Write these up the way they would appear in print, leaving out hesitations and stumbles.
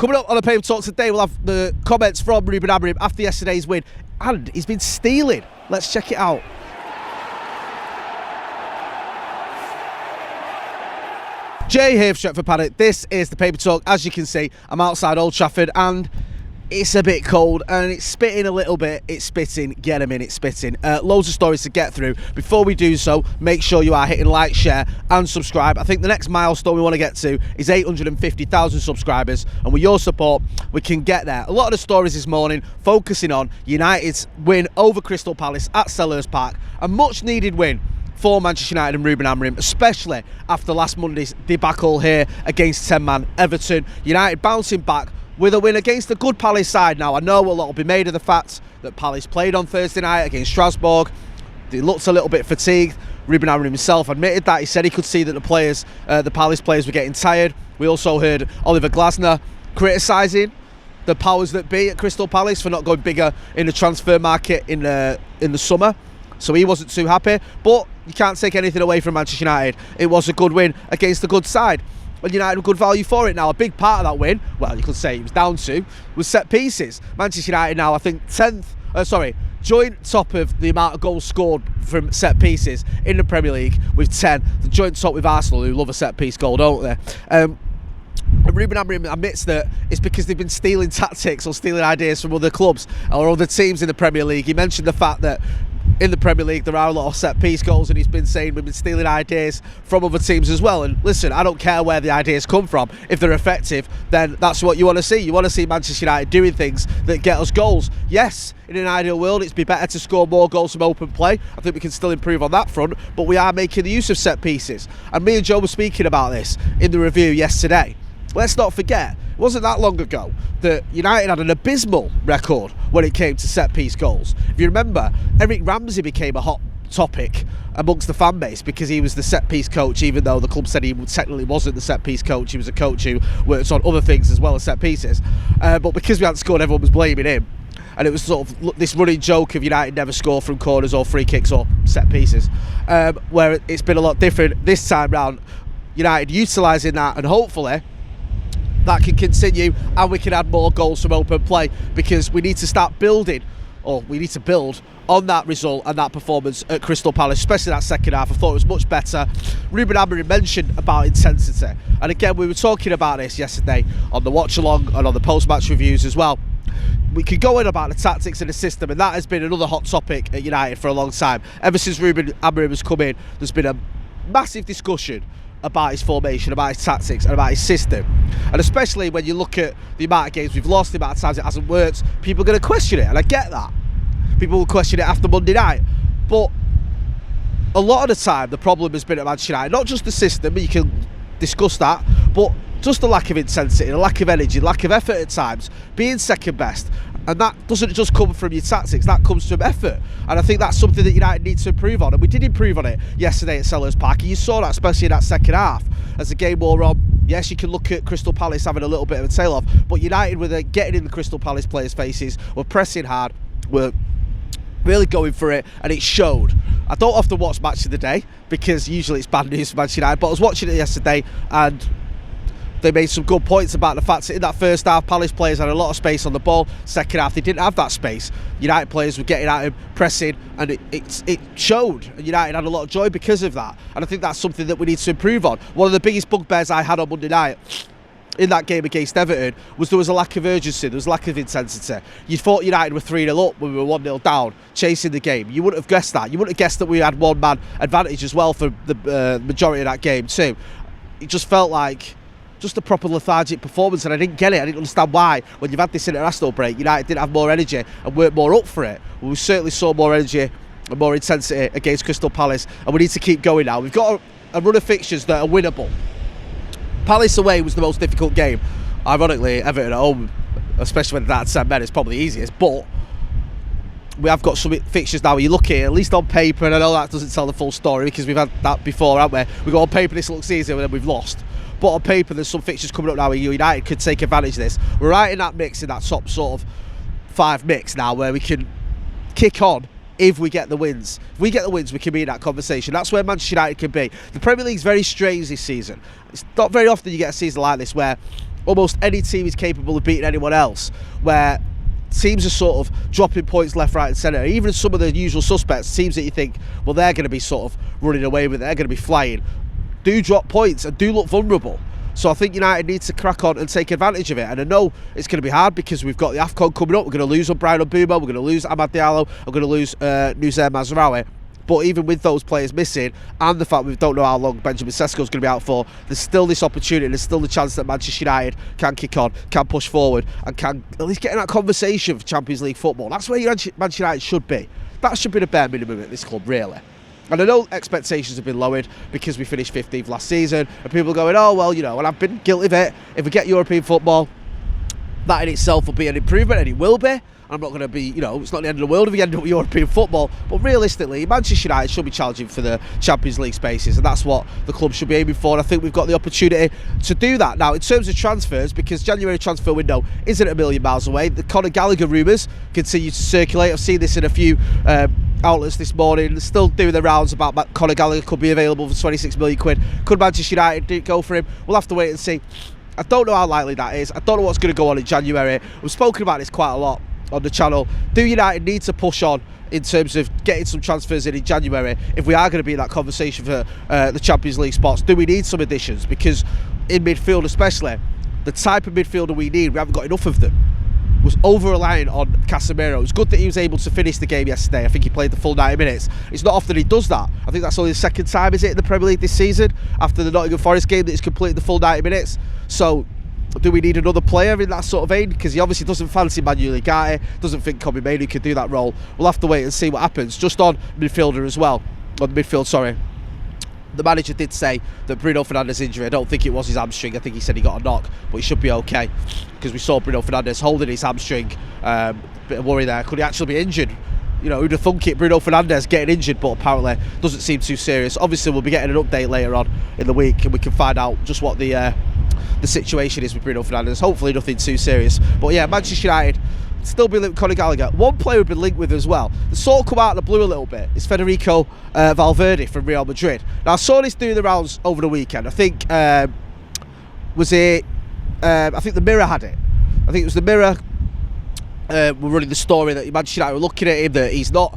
Coming up on the Paper Talk today, we'll have the comments from Ruben Amorim after yesterday's win, and he's been stealing. Let's check it out. Jay here for Stretford Paddock. This is the Paper Talk. As you can see, I'm outside Old Trafford and it's a bit cold and it's spitting a little bit. It's spitting. Get him in, it's spitting. Loads of stories to get through. Before we do so, make sure you are hitting like, share and subscribe. I think the next milestone we want to get to is 850,000 subscribers, and with your support we can get there. A lot of the stories this morning focusing on United's win over Crystal Palace at Selhurst Park, a much needed win for Manchester United and Ruben Amorim, especially after last Monday's debacle here against 10-man Everton. United bouncing back with a win against a good Palace side. Now, I know a lot will be made of the fact that Palace played on Thursday night against Strasbourg. They looked a little bit fatigued. Ruben Amorim himself admitted that. He said he could see that the Palace players were getting tired. We also heard Oliver Glasner criticising the powers that be at Crystal Palace for not going bigger in the transfer market in the summer. So he wasn't too happy, but you can't take anything away from Manchester United. It was a good win against a good side, and United were good value for it. Now, a big part of that win, well, you could say it was down to, was set pieces. Manchester United now, I think, joint top of the amount of goals scored from set pieces in the Premier League with 10. The joint top with Arsenal, who love a set piece goal, don't they? And Ruben Amorim admits that it's because they've been stealing tactics or stealing ideas from other clubs or other teams in the Premier League. He mentioned the fact that in the Premier League there are a lot of set piece goals, and he's been saying we've been stealing ideas from other teams as well. And listen, I don't care where the ideas come from. If they're effective, then that's what you want to see. You want to see Manchester United doing things that get us goals. Yes, in an ideal world it'd be better to score more goals from open play. I think we can still improve on that front, but we are making the use of set pieces. And me and Joe were speaking about this in the review yesterday. Let's not forget, it wasn't that long ago that United had an abysmal record when it came to set-piece goals. If you remember, Eric Ramsey became a hot topic amongst the fan base because he was the set-piece coach, even though the club said he technically wasn't the set-piece coach. He was a coach who worked on other things as well as set-pieces. But because we hadn't scored, everyone was blaming him. And it was sort of this running joke of United never score from corners or free kicks or set-pieces, where it's been a lot different this time round. United utilising that, and hopefully that can continue and we can add more goals from open play, because we need to start building, or we need to build on that result and that performance at Crystal Palace, especially that second half. I thought it was much better. Ruben Amorim mentioned about intensity, and again we were talking about this yesterday on the watch along and on the post-match reviews as well. We could go in about the tactics and the system, and that has been another hot topic at United for a long time. Ever since Ruben Amorim has come in, there's been a massive discussion about his formation, about his tactics and about his system. And especially when you look at the amount of games we've lost, the amount of times it hasn't worked, people are going to question it, and I get that. People will question it after Monday night, but a lot of the time the problem has been at Manchester United, not just the system, you can discuss that, but just the lack of intensity, the lack of energy, the lack of effort at times, being second best. And that doesn't just come from your tactics, that comes from effort. And I think that's something that United needs to improve on. And we did improve on it yesterday at Selhurst Park. And you saw that, especially in that second half. As the game wore on, yes, you can look at Crystal Palace having a little bit of a tail off, but United were getting in the Crystal Palace players' faces, were pressing hard, were really going for it, and it showed. I don't often watch Match of the Day, because usually it's bad news for Manchester United, but I was watching it yesterday, and they made some good points about the fact that in that first half, Palace players had a lot of space on the ball. Second half, they didn't have that space. United players were getting at him, pressing, and it showed. And United had a lot of joy because of that. And I think that's something that we need to improve on. One of the biggest bugbears I had on Monday night in that game against Everton was there was a lack of urgency, there was a lack of intensity. You thought United were 3-0 up when we were 1-0 down, chasing the game. You wouldn't have guessed that. You wouldn't have guessed that we had one-man advantage as well for the majority of that game too. It just felt like just a proper lethargic performance, and I didn't get it. I didn't understand why, when you've had this international break, United didn't have more energy and weren't more up for it. Well, we certainly saw more energy and more intensity against Crystal Palace, and we need to keep going now. We've got a run of fixtures that are winnable. Palace away was the most difficult game. Ironically, Everton at home, especially when that's 10 men, is probably the easiest, but we have got some fixtures now where you look at least on paper, and I know that doesn't tell the full story because we've had that before, haven't we? We've got on paper this looks easier, and then we've lost. But on paper, there's some fixtures coming up now where United could take advantage of this. We're right in that mix, in that top sort of 5 mix now, where we can kick on if we get the wins. If we get the wins, we can be in that conversation. That's where Manchester United can be. The Premier League's very strange this season. It's not very often you get a season like this where almost any team is capable of beating anyone else, where teams are sort of dropping points left, right and centre. Even some of the usual suspects, teams that you think, well, they're going to be sort of running away with it, they're going to be flying, do drop points and do look vulnerable. So I think United needs to crack on and take advantage of it. And I know it's going to be hard because we've got the AFCON coming up. We're going to lose Brian Mbeumo, we're going to lose Amad Diallo, we're going to lose Nusayr Mazraoui. But even with those players missing, and the fact we don't know how long Benjamin Sesko's going to be out for, there's still this opportunity, there's still the chance that Manchester United can kick on, can push forward, and can at least get in that conversation for Champions League football. That's where Manchester United should be. That should be the bare minimum at this club, really. And I know expectations have been lowered because we finished 15th last season, and people are going, oh, well, you know, and I've been guilty of it. If we get European football, that in itself will be an improvement, and it will be. I'm not going to be, you know, it's not the end of the world if we end up with European football, but realistically, Manchester United should be challenging for the Champions League spaces, and that's what the club should be aiming for, and I think we've got the opportunity to do that. Now, in terms of transfers, because January transfer window isn't a million miles away, the Conor Gallagher rumours continue to circulate. I've seen this in a few outlets this morning, still doing the rounds about Conor Gallagher could be available for 26 million quid. Could Manchester United go for him? We'll have to wait and see. I don't know how likely that is. I don't know what's going to go on in January. We've spoken about this quite a lot on the channel. Do United need to push on in terms of getting some transfers in January if we are going to be in that conversation for the Champions League spots? Do we need some additions? Because in midfield especially, the type of midfielder we need, we haven't got enough of them. Was over-relying on Casemiro. It was good that he was able to finish the game yesterday. I think he played the full 90 minutes. It's not often he does that. I think that's only the second time, is it, in the Premier League this season, after the Nottingham Forest game, that he's completed the full 90 minutes. So do we need another player in that sort of vein? Because he obviously doesn't fancy Manuel Ugarte, doesn't think Kobe Mainoo could do that role. We'll have to wait and see what happens. Just on midfielder as well, on midfield, sorry. The manager did say that Bruno Fernandes' injury, I don't think it was his hamstring, I think he said he got a knock, but he should be okay, because we saw Bruno Fernandes holding his hamstring. Bit of worry there. Could he actually be injured? You know, who'd have thunk it, Bruno Fernandes getting injured, but apparently doesn't seem too serious. Obviously, we'll be getting an update later on in the week, and we can find out just what the situation is with Bruno Fernandes. Hopefully nothing too serious. But yeah, Manchester United still be linked with Conor Gallagher. One player we've been linked with as well, the sort of come out of the blue a little bit, is Federico Valverde from Real Madrid. Now, I saw this doing the rounds over the weekend. I think I think the Mirror had it. I think it was the Mirror were running the story that Manchester United were looking at him, that he's not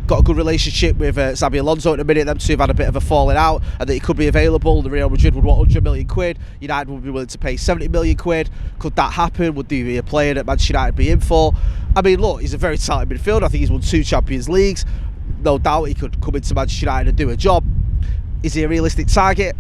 got a good relationship with Xabi Alonso at the minute. Them two have had a bit of a falling out, and that he could be available. The Real Madrid would want 100 million quid. United would be willing to pay 70 million quid. Could that happen? Would there be a player that Manchester United be in for? I mean, look, he's a very talented midfielder. I think he's won 2 Champions Leagues. No doubt he could come into Manchester United and do a job. Is he a realistic target?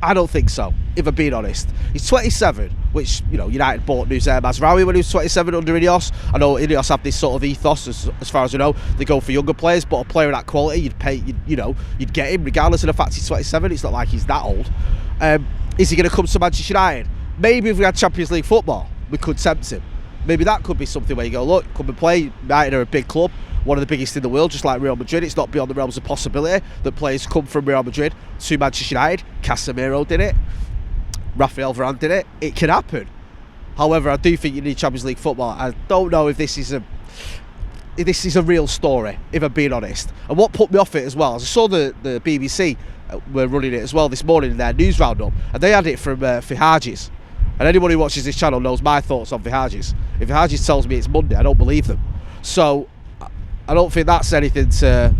I don't think so, if I'm being honest. He's 27, which, you know, United bought Nusayr Mazraoui when he was 27 under Ineos. I know Ineos have this sort of ethos, as far as I know. They go for younger players, but a player of that quality, you'd pay, you'd get him regardless of the fact he's 27. It's not like he's that old. Is he going to come to Manchester United? Maybe if we had Champions League football, we could tempt him. Maybe that could be something where you go, look, come and play. United are a big club, one of the biggest in the world, just like Real Madrid. It's not beyond the realms of possibility that players come from Real Madrid to Manchester United. Casemiro did it. Rafael Varane did it. It can happen. However, I do think you need Champions League football. I don't know if this is a real story, if I'm being honest. And what put me off it as well is I saw the BBC were running it as well this morning in their news roundup, and they had it from Fihages. And anyone who watches this channel knows my thoughts on Fihages. If Fihages tells me it's Monday, I don't believe them. So I don't think that's anything to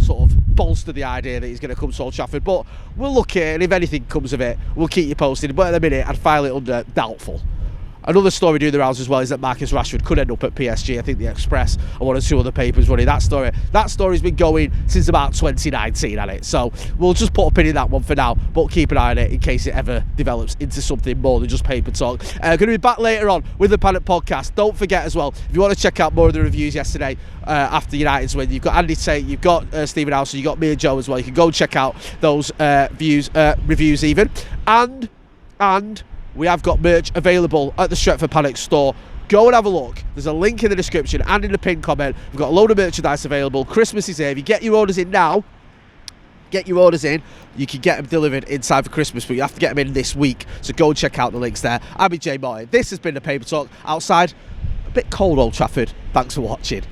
sort of bolster the idea that he's going to come to Old Trafford. But we'll look at it, and if anything comes of it, we'll keep you posted. But at the minute, I'd file it under doubtful. Another story doing the rounds as well is that Marcus Rashford could end up at PSG. I think the Express and 1 or 2 other papers running that story. That story's been going since about 2019, hasn't it? So we'll just put a pin in that one for now, but keep an eye on it in case it ever develops into something more than just paper talk. Going to be back later on with the Paddock podcast. Don't forget as well, if you want to check out more of the reviews yesterday after United's win, you've got Andy Tate, you've got Stephen Houser, you've got me and Joe as well. You can go and check out those reviews even. And we have got merch available at the Stretford Paddock store. Go and have a look. There's a link in the description and in the pinned comment. We've got a load of merchandise available. Christmas is here. If you get your orders in now, you can get them delivered in time for Christmas, but you have to get them in this week. So go and check out the links there. I'm J Martin. This has been the Paper Talk outside. A bit cold, Old Trafford. Thanks for watching.